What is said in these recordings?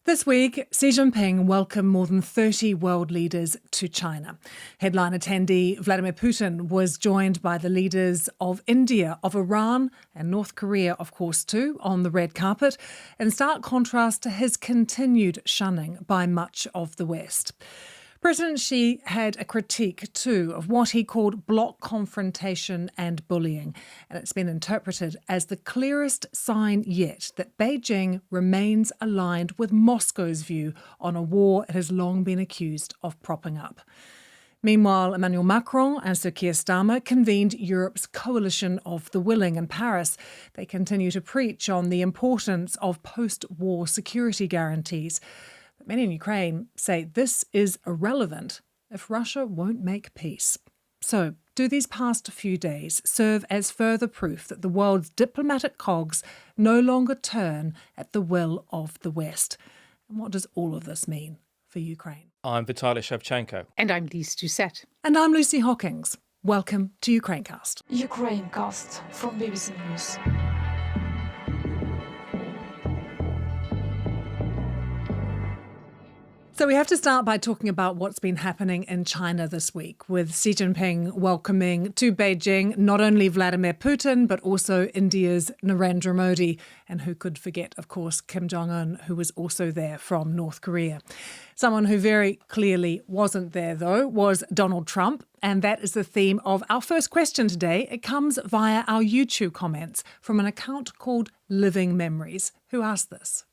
This week, Xi Jinping welcomed more than 30 world leaders to China. Headline attendee Vladimir Putin was joined by the leaders of India, of Iran and North Korea, of course, too, on the red carpet, in stark contrast to his continued shunning by much of the West. President Xi had a critique, too, of what he called bloc confrontation and bullying, and it's been interpreted as the clearest sign yet that Beijing remains aligned with Moscow's view on a war it has long been accused of propping up. Meanwhile, Emmanuel Macron and Sir Keir Starmer convened Europe's Coalition of the Willing in Paris. They continue to preach on the importance of post-war security guarantees. But many in Ukraine say this is irrelevant if Russia won't make peace. So, do these past few days serve as further proof that the world's diplomatic cogs no longer turn at the will of the West? And what does all of this mean for Ukraine? I'm Vitaly Shevchenko. And I'm Lise Doucette. And I'm Lucy Hawkins. Welcome to Ukrainecast. Ukrainecast from BBC News. So we have to start by talking about what's been happening in China this week, with Xi Jinping welcoming to Beijing not only Vladimir Putin, but also India's Narendra Modi. And who could forget, of course, Kim Jong-un, who was also there from North Korea. Someone who very clearly wasn't there, though, was Donald Trump. And that is the theme of our first question today. It comes via our YouTube comments from an account called Living Memories, who asked this.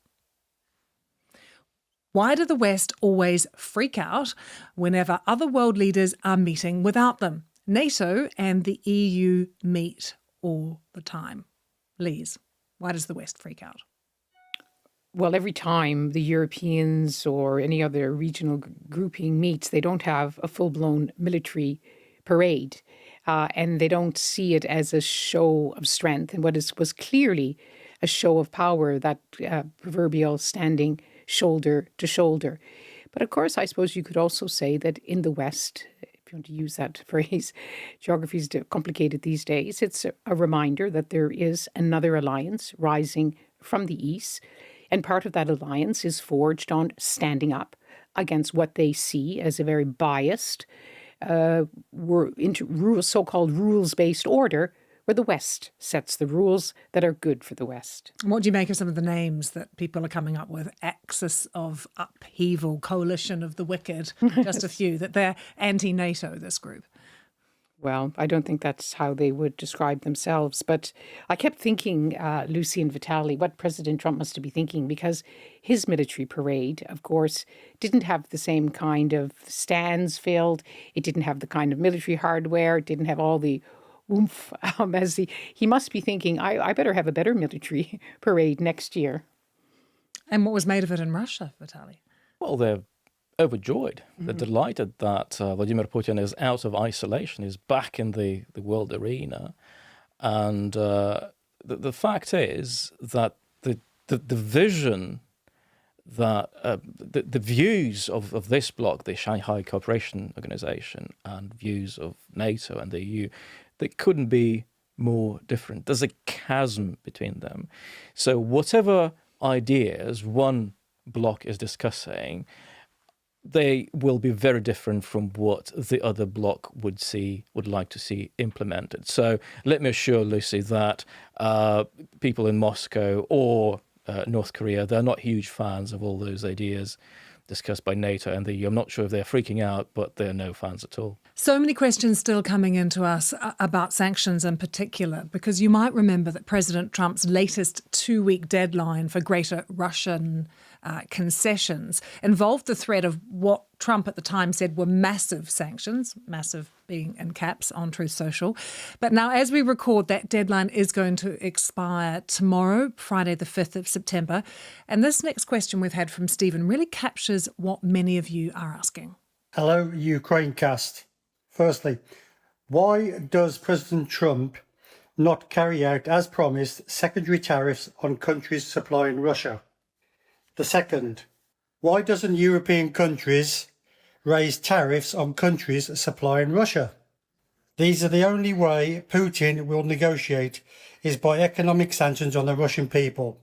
Why do the West always freak out whenever other world leaders are meeting without them? NATO and the EU meet all the time. Lise, why does the West freak out? Well, every time the Europeans or any other regional grouping meets, they don't have a full-blown military parade, and they don't see it as a show of strength and was clearly a show of power, that proverbial standing shoulder to shoulder. But of course, I suppose you could also say that in the West, if you want to use that phrase, geography is complicated these days, it's a reminder that there is another alliance rising from the East. And part of that alliance is forged on standing up against what they see as a very biased, so-called rules-based order, where the West sets the rules that are good for the West. What do you make of some of the names that people are coming up with? Axis of Upheaval, Coalition of the Wicked, just a few, that they're anti-NATO, this group. Well, I don't think that's how they would describe themselves. But I kept thinking, Lucy and Vitaly, what President Trump must be thinking, because his military parade, of course, didn't have the same kind of stands filled. It didn't have the kind of military hardware. It didn't have all the oomph, as he must be thinking, I better have a better military parade next year. And what was made of it in Russia, Vitaly? Well, they're overjoyed. They're delighted that Vladimir Putin is out of isolation, is back in the world arena. And the fact is that the vision that the views of this bloc, the Shanghai Cooperation Organization, and views of NATO and the EU, they couldn't be more different. There's a chasm between them. So whatever ideas one bloc is discussing, they will be very different from what the other bloc would like to see implemented. So let me assure Lucy that people in Moscow or North Korea, they're not huge fans of all those ideas discussed by NATO and the EU. I'm not sure if they're freaking out, but they're no fans at all. So many questions still coming into us about sanctions in particular, because you might remember that President Trump's latest 2-week deadline for greater Russian concessions involved the threat of what Trump at the time said were massive sanctions, massive being in caps on Truth Social. But now, as we record, that deadline is going to expire tomorrow, Friday the 5th of September. And this next question we've had from Stephen really captures what many of you are asking. Hello, Ukrainecast. Firstly, why does President Trump not carry out, as promised, secondary tariffs on countries supplying Russia? The second, why doesn't European countries raise tariffs on countries supplying Russia? These are the only way Putin will negotiate is by economic sanctions on the Russian people.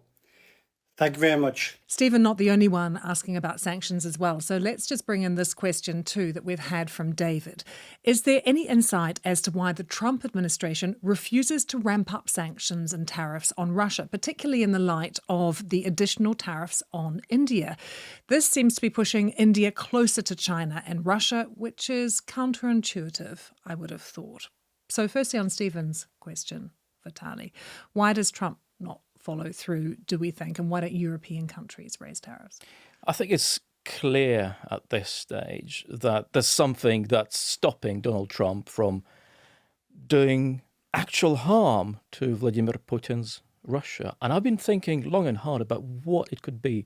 Thank you very much. Stephen, not the only one asking about sanctions as well. So let's just bring in this question too that we've had from David. Is there any insight as to why the Trump administration refuses to ramp up sanctions and tariffs on Russia, particularly in the light of the additional tariffs on India? This seems to be pushing India closer to China and Russia, which is counterintuitive, I would have thought. So firstly on Stephen's question, Vitaly, why does Trump not follow through, do we think, and why don't European countries raise tariffs? I think it's clear at this stage that there's something that's stopping Donald Trump from doing actual harm to Vladimir Putin's Russia. And I've been thinking long and hard about what it could be.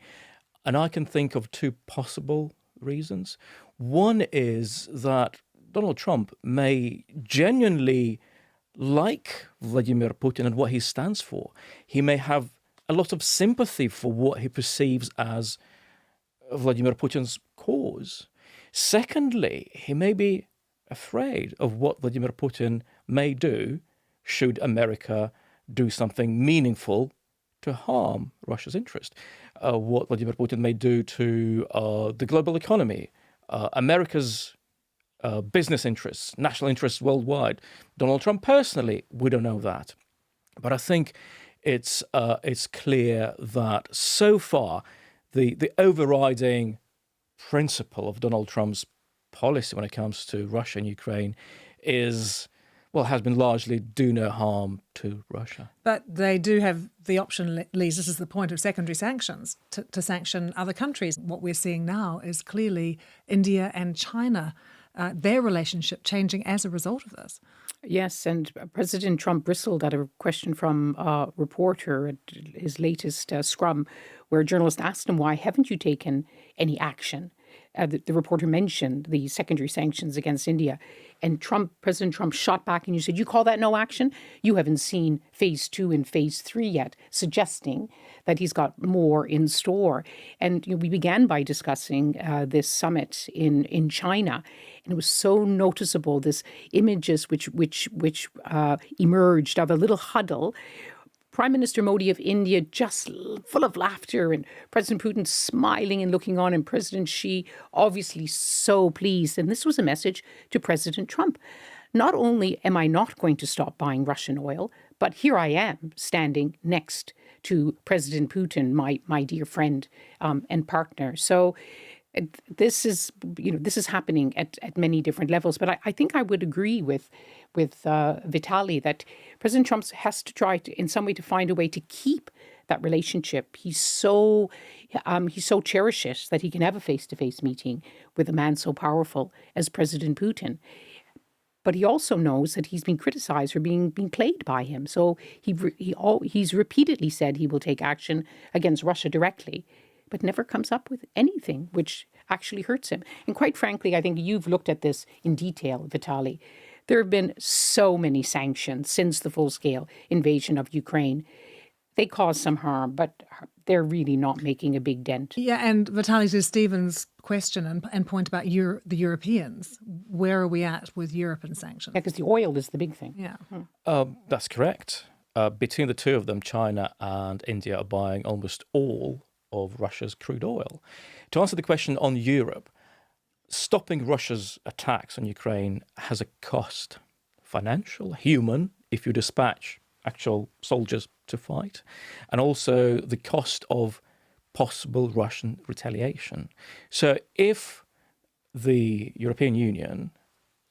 And I can think of two possible reasons. One is that Donald Trump may genuinely like Vladimir Putin and what he stands for. He may have a lot of sympathy for what he perceives as Vladimir Putin's cause. Secondly, he may be afraid of what Vladimir Putin may do should America do something meaningful to harm Russia's interest. What Vladimir Putin may do to the global economy, America's business interests, national interests worldwide. Donald Trump personally, we don't know that. But I think it's clear that so far the overriding principle of Donald Trump's policy when it comes to Russia and Ukraine has been largely do no harm to Russia. But they do have the option, Lise, this is the point of secondary sanctions, to sanction other countries. What we're seeing now is clearly India and China, their relationship changing as a result of this. Yes, and President Trump bristled at a question from a reporter at his latest scrum, where a journalist asked him, why haven't you taken any action? The reporter mentioned the secondary sanctions against India. And President Trump shot back and you said, you call that no action? You haven't seen phase 2 and phase 3 yet, suggesting that he's got more in store. And we began by discussing this summit in China. And it was so noticeable, this images which emerged of a little huddle. Prime Minister Modi of India just full of laughter and President Putin smiling and looking on and President Xi obviously so pleased. And this was a message to President Trump. Not only am I not going to stop buying Russian oil, but here I am standing next to President Putin, my dear friend and partner. So this is happening at many different levels. But I think I would agree with Vitaly that President Trump has to try to, in some way, to find a way to keep that relationship. He so cherishes that he can have a face-to-face meeting with a man so powerful as President Putin. But he also knows that he's been criticized for being played by him. So he's repeatedly said he will take action against Russia directly, but never comes up with anything which actually hurts him. And quite frankly, I think you've looked at this in detail, Vitaly. There have been so many sanctions since the full-scale invasion of Ukraine. They cause some harm, but they're really not making a big dent. Yeah, and Vitaly, to Stephen's question and point about the Europeans, where are we at with Europe and sanctions? Yeah, because the oil is the big thing. Yeah. That's correct. Between the two of them, China and India are buying almost all of Russia's crude oil. To answer the question on Europe, stopping Russia's attacks on Ukraine has a cost, financial, human, if you dispatch actual soldiers to fight, and also the cost of possible Russian retaliation. So if the European Union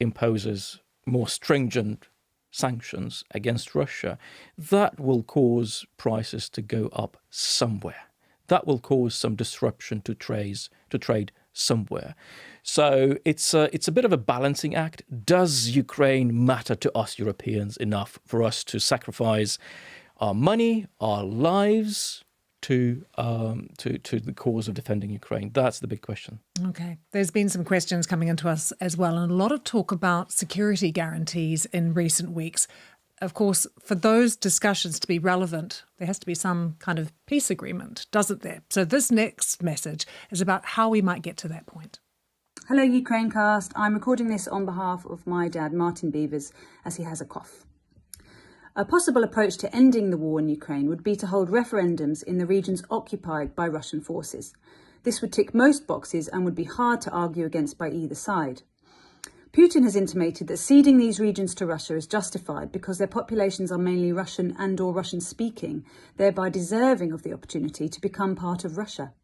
imposes more stringent sanctions against Russia, that will cause prices to go up somewhere. That will cause some disruption to trade somewhere. So it's a bit of a balancing act. Does Ukraine matter to us Europeans enough for us to sacrifice our money, our lives to the cause of defending Ukraine? That's the big question. Okay. There's been some questions coming into us as well, and a lot of talk about security guarantees in recent weeks. Of course, for those discussions to be relevant, there has to be some kind of peace agreement, doesn't there? So this next message is about how we might get to that point. Hello, Ukrainecast. I'm recording this on behalf of my dad, Martin Beavers, as he has a cough. A possible approach to ending the war in Ukraine would be to hold referendums in the regions occupied by Russian forces. This would tick most boxes and would be hard to argue against by either side. Putin has intimated that ceding these regions to Russia is justified because their populations are mainly Russian and/or Russian-speaking, thereby deserving of the opportunity to become part of Russia.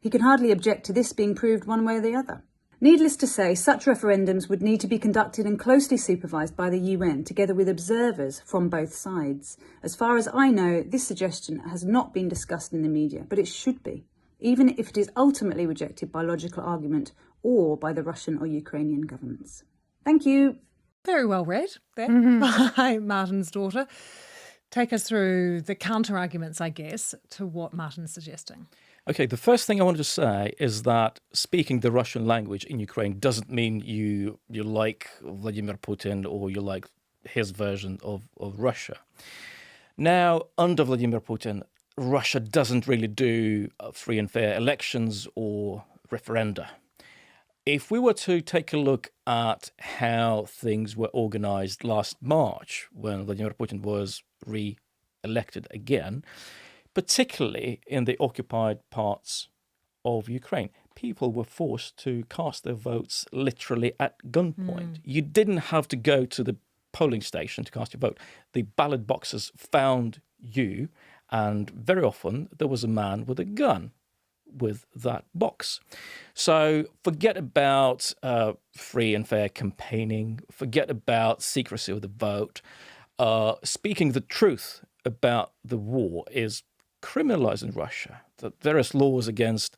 He can hardly object to this being proved one way or the other. Needless to say, such referendums would need to be conducted and closely supervised by the UN, together with observers from both sides. As far as I know, this suggestion has not been discussed in the media, but it should be, even if it is ultimately rejected by logical argument or by the Russian or Ukrainian governments. Thank you. Very well read there by Martin's daughter. Take us through the counter-arguments, I guess, to what Martin's suggesting. Okay, the first thing I wanted to say is that speaking the Russian language in Ukraine doesn't mean you like Vladimir Putin or you like his version of Russia. Now, under Vladimir Putin, Russia doesn't really do free and fair elections or referenda. If we were to take a look at how things were organized last March when Vladimir Putin was re-elected again, particularly in the occupied parts of Ukraine, people were forced to cast their votes literally at gunpoint. You didn't have to go to the polling station to cast your vote. The ballot boxes found you, and very often there was a man with a gun with that box. So forget about free and fair campaigning, forget about secrecy of the vote. Speaking the truth about the war is criminalized in Russia. The various laws against,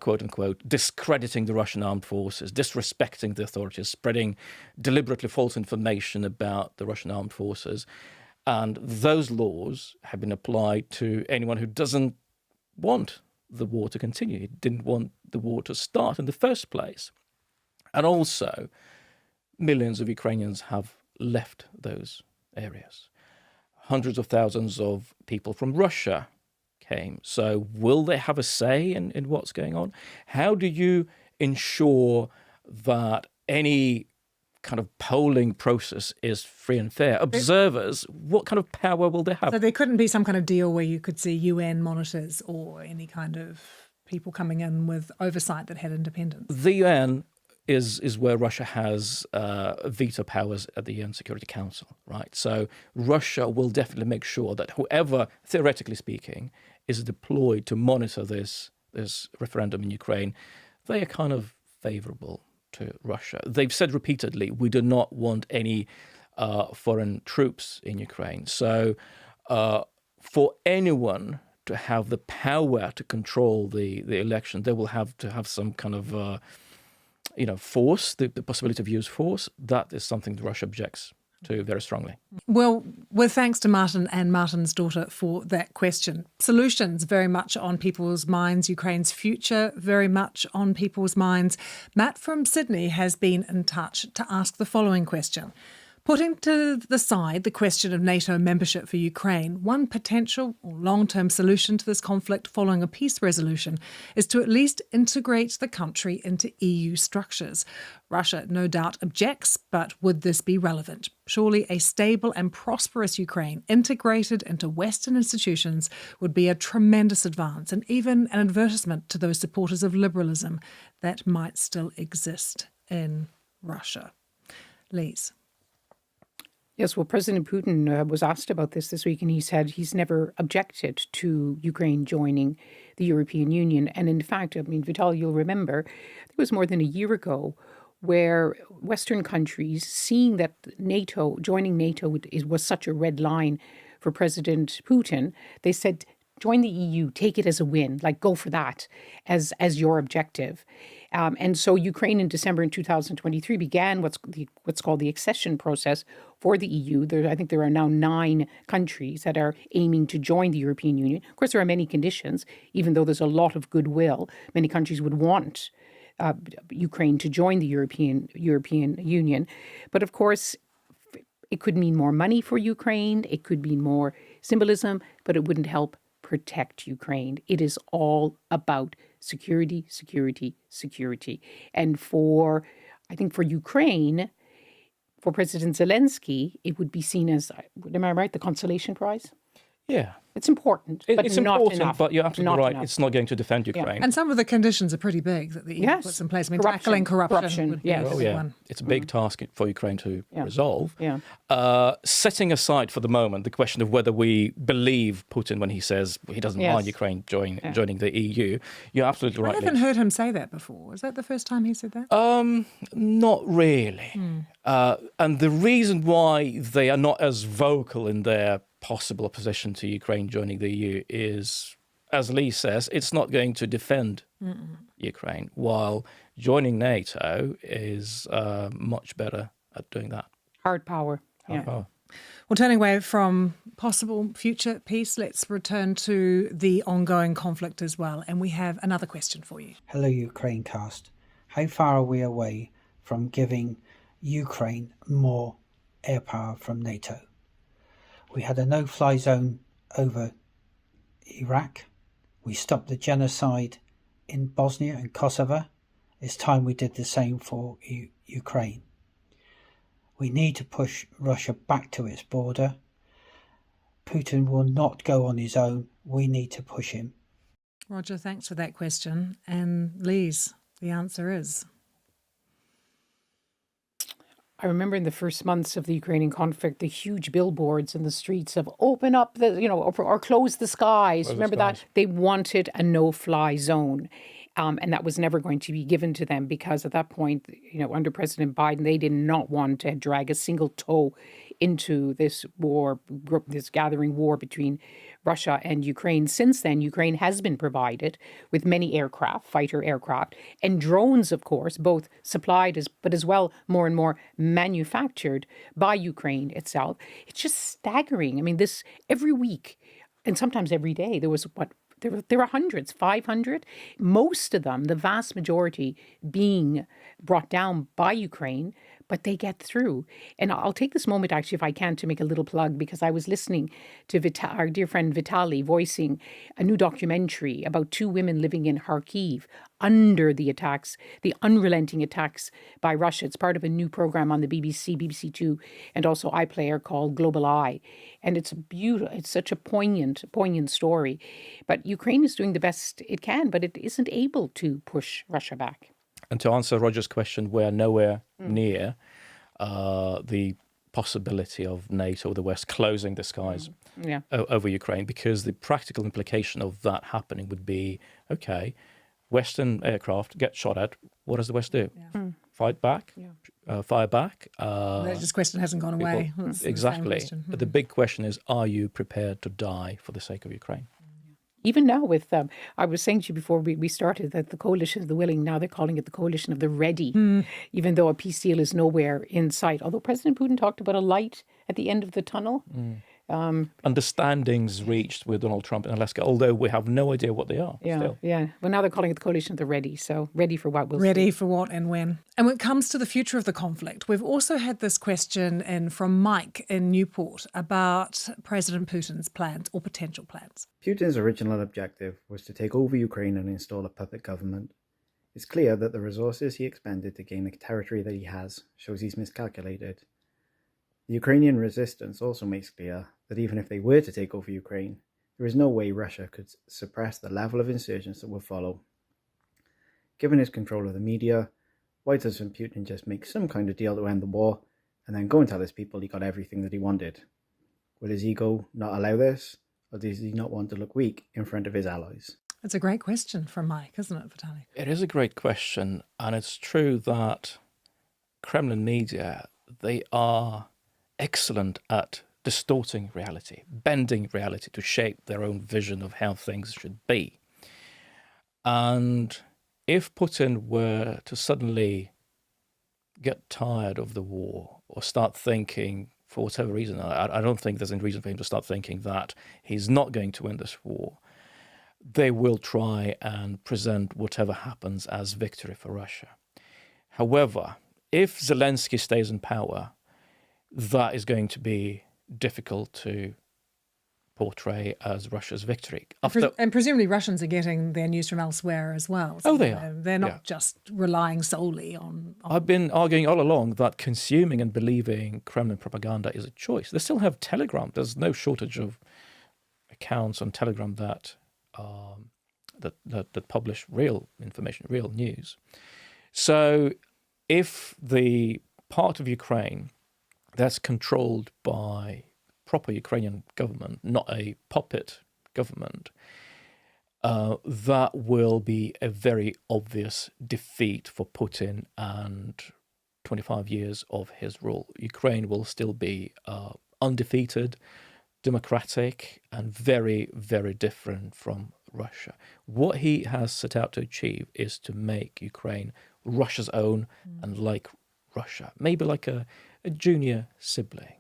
quote unquote, discrediting the Russian armed forces, disrespecting the authorities, spreading deliberately false information about the Russian armed forces. And those laws have been applied to anyone who doesn't want the war to continue, didn't want the war to start in the first place. And also, millions of Ukrainians have left those areas. Hundreds of thousands of people from Russia came. So will they have a say in what's going on? How do you ensure that any kind of polling process is free and fair? Observers, what kind of power will they have? So there couldn't be some kind of deal where you could see UN monitors or any kind of people coming in with oversight that had independence? The UN is where Russia has veto powers at the UN Security Council, right? So Russia will definitely make sure that whoever, theoretically speaking, is deployed to monitor this referendum in Ukraine, they are kind of favorable to Russia. They've said repeatedly, we do not want any foreign troops in Ukraine. So for anyone to have the power to control the election, they will have to have some kind of force, the possibility of use force. That is something that Russia objects to very strongly. Well, with thanks to Martin and Martin's daughter for that question. Solutions very much on people's minds. Ukraine's future very much on people's minds. Matt from Sydney has been in touch to ask the following question. Putting to the side the question of NATO membership for Ukraine, one potential or long-term solution to this conflict following a peace resolution is to at least integrate the country into EU structures. Russia no doubt objects, but would this be relevant? Surely a stable and prosperous Ukraine integrated into Western institutions would be a tremendous advance and even an advertisement to those supporters of liberalism that might still exist in Russia. Lise. Yes, well, President Putin was asked about this week, and he said he's never objected to Ukraine joining the European Union. And in fact, Vital, you'll remember, it was more than a year ago where Western countries, seeing that joining NATO was such a red line for President Putin, they said, join the EU, take it as a win, like go for that as your objective. And so Ukraine in December in 2023 began what's called the accession process for the EU. I think there are now 9 countries that are aiming to join the European Union. Of course, there are many conditions, even though there's a lot of goodwill. Many countries would want Ukraine to join the European Union. But of course, it could mean more money for Ukraine. It could mean more symbolism, but it wouldn't help protect Ukraine. It is all about security, security, security. And I think for Ukraine, For President Zelensky, it would be seen as, am I right, the consolation prize? Yeah. It's important, but It's not important, enough. but you're absolutely Not right. enough. It's not going to defend Ukraine. And some of the conditions are pretty big that the EU Yes. puts in place. I mean, Corruption. tackling corruption Corruption, would be yes. a Oh, big yeah. one. It's a big task for Ukraine to resolve. Yeah. Setting aside for the moment the question of whether we believe Putin when he says he doesn't Yes. mind Ukraine joining the EU, you're absolutely I right. haven't Liz. heard him say that before. Is that the first time he said that? Not really. And the reason why they are not as vocal in their possible opposition to Ukraine joining the EU is, as Lee says, it's not going to defend Ukraine, while joining NATO is much better at doing that. Hard power. Yeah. Oh. Well, turning away from possible future peace, let's return to the ongoing conflict as well. And we have another question for you. Hello, Ukraine cast. How far are we away from giving Ukraine more air power from NATO? We had a no-fly zone over Iraq. We stopped the genocide in Bosnia and Kosovo. It's time we did the same for Ukraine. We need to push Russia back to its border. Putin will not go on his own. We need to push him. Roger, thanks for that question. And Lise, the answer is? I remember in the first months of the Ukrainian conflict, the huge billboards in the streets of open up the, or close the skies. Remember that? They wanted a no-fly zone. And that was never going to be given to them because at that point, under President Biden, they did not want to drag a single toe into this war, this gathering war between Russia and Ukraine. Since then, Ukraine has been provided with many aircraft, fighter aircraft, and drones, of course, both supplied but as well more and more manufactured by Ukraine itself. It's just staggering. I mean, this every week and sometimes every day, there was there were hundreds, 500, most of them, the vast majority being brought down by Ukraine, but they get through. And I'll take this moment, actually, if I can, to make a little plug, because I was listening to our dear friend Vitaly voicing a new documentary about two women living in Kharkiv under the attacks, the unrelenting attacks by Russia. It's part of a new program on the BBC, BBC Two, and also iPlayer called Global Eye. And it's such a poignant story. But Ukraine is doing the best it can, but it isn't able to push Russia back. And to answer Roger's question, we're nowhere near the possibility of NATO or the West closing the skies over Ukraine, because the practical implication of that happening would be, okay, Western aircraft get shot at. What does the West do? Fight back? Fire back? This question hasn't gone away. That's the same Exactly. question. But the big question is, are you prepared to die for the sake of Ukraine? Even now with, I was saying to you before we started that the coalition of the willing, now they're calling it the coalition of the ready, even though a peace deal is nowhere in sight. Although President Putin talked about a light at the end of the tunnel. Understandings reached with Donald Trump in Alaska, although we have no idea what they are. Still. Yeah. Well, now they're calling it the coalition of the ready. So ready for what we'll see. Ready for what and when. And when it comes to the future of the conflict, we've also had this question in from Mike in Newport about President Putin's plans or potential plans. Putin's original objective was to take over Ukraine and install a puppet government. It's clear that the resources he expended to gain the territory that he has shows he's miscalculated. The Ukrainian resistance also makes clear that even if they were to take over Ukraine, there is no way Russia could suppress the level of insurgents that will follow. Given his control of the media, why doesn't Putin just make some kind of deal to end the war and then go and tell his people he got everything that he wanted? Will his ego not allow this, or does he not want to look weak in front of his allies? It's a great question from Mike, isn't it, Vitaly? It is a great question, and it's true that Kremlin media, they are excellent at distorting reality, bending reality to shape their own vision of how things should be. And if Putin were to suddenly get tired of the war or start thinking, for whatever reason, I don't think there's any reason for him to start thinking that he's not going to win this war, they will try and present whatever happens as victory for Russia. However, if Zelensky stays in power, that is going to be difficult to portray as Russia's victory. And presumably Russians are getting their news from elsewhere as well. So they are. They're not just relying solely on... I've been arguing all along that consuming and believing Kremlin propaganda is a choice. They still have Telegram. There's no shortage of accounts on Telegram that publish real information, real news. So if the part of Ukraine that's controlled by proper Ukrainian government, not a puppet government, that will be a very obvious defeat for Putin and 25 years of his rule. Ukraine will still be undefeated, democratic, and very, very different from Russia. What he has set out to achieve is to make Ukraine Russia's own and like Russia, maybe like a junior sibling.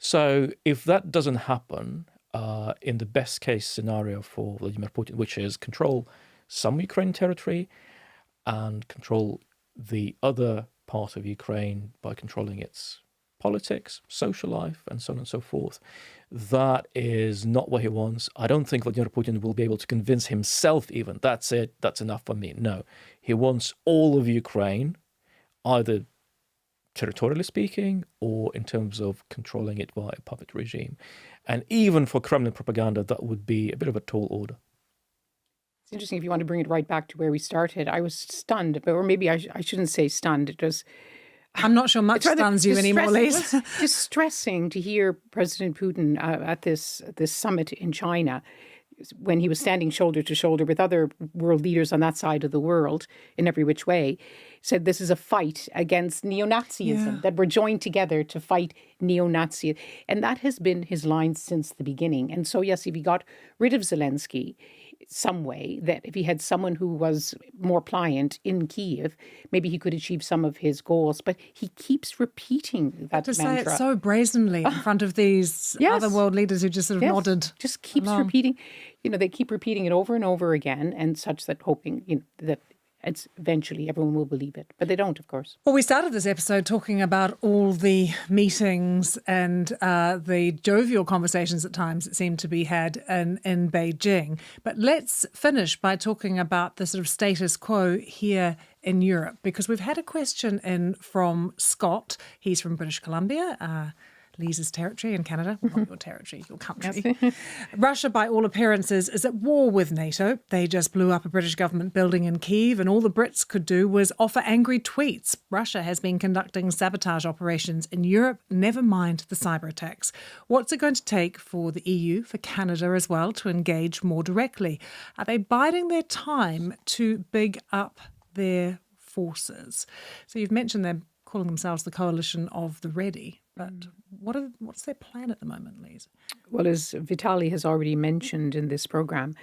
So if that doesn't happen, in the best case scenario for Vladimir Putin, which is control some Ukraine territory and control the other part of Ukraine by controlling its politics, social life, and so on and so forth, that is not what he wants. I don't think Vladimir Putin will be able to convince himself even, that's it, that's enough for me. No, he wants all of Ukraine, either territorially speaking, or in terms of controlling it by a puppet regime. And even for Kremlin propaganda, that would be a bit of a tall order. It's interesting, if you want to bring it right back to where we started, I was stunned, or maybe I shouldn't say stunned. It was... I'm not sure much stuns you anymore, Lise. It's distressing to hear President Putin at this summit in China, when he was standing shoulder to shoulder with other world leaders on that side of the world in every which way, said this is a fight against neo-Nazism, that we're joined together to fight neo-Nazi. And that has been his line since the beginning. And so, yes, if he got rid of Zelensky some way, that if he had someone who was more pliant in Kyiv, maybe he could achieve some of his goals. But he keeps repeating that to mantra. say it so brazenly in front of these other world leaders who just sort of nodded. Just keeps along. repeating. They keep repeating it over and over again, and such that hoping that it's eventually everyone will believe it. But they don't, of course. Well, we started this episode talking about all the meetings and the jovial conversations at times that seem to be had in Beijing. But let's finish by talking about the sort of status quo here in Europe, because we've had a question in from Scott. He's from British Columbia, Lisa's territory in Canada, not your territory, your country. Russia, by all appearances, is at war with NATO. They just blew up a British government building in Kyiv, and all the Brits could do was offer angry tweets. Russia has been conducting sabotage operations in Europe, never mind the cyber attacks. What's it going to take for the EU, for Canada as well, to engage more directly? Are they biding their time to big up their forces? So you've mentioned they're calling themselves the coalition of the ready. But what's their plan at the moment, Lise? Well, as Vitaly has already mentioned in this program,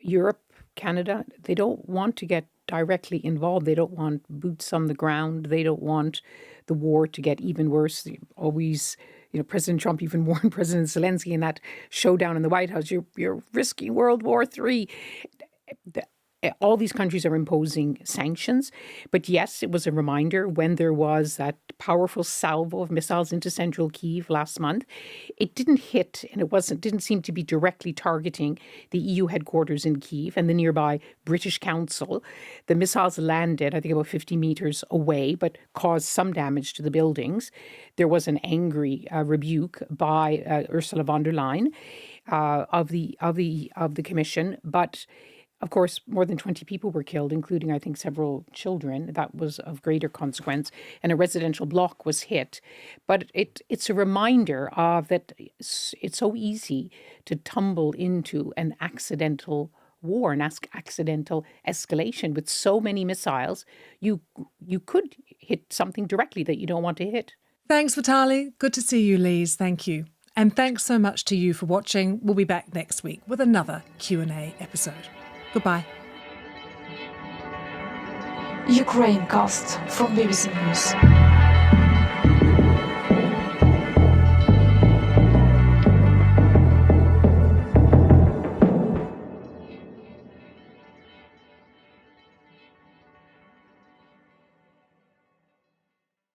Europe, Canada, they don't want to get directly involved. They don't want boots on the ground. They don't want the war to get even worse. Always, President Trump even warned President Zelensky in that showdown in the White House, you're risking World War III. All these countries are imposing sanctions. But yes, it was a reminder when there was that powerful salvo of missiles into central Kyiv last month. It didn't hit, and it didn't seem to be directly targeting the EU headquarters in Kyiv and the nearby British Council. The missiles landed, I think, about 50 meters away, but caused some damage to the buildings. There was an angry rebuke by Ursula von der Leyen of the Commission, but of course, more than 20 people were killed, including, I think, several children. That was of greater consequence. And a residential block was hit. But it's a reminder of that it's so easy to tumble into an accidental war, an accidental escalation with so many missiles. You could hit something directly that you don't want to hit. Thanks, Vitaly. Good to see you, Lise. Thank you. And thanks so much to you for watching. We'll be back next week with another Q&A episode. Goodbye. Ukraine Cast from BBC News.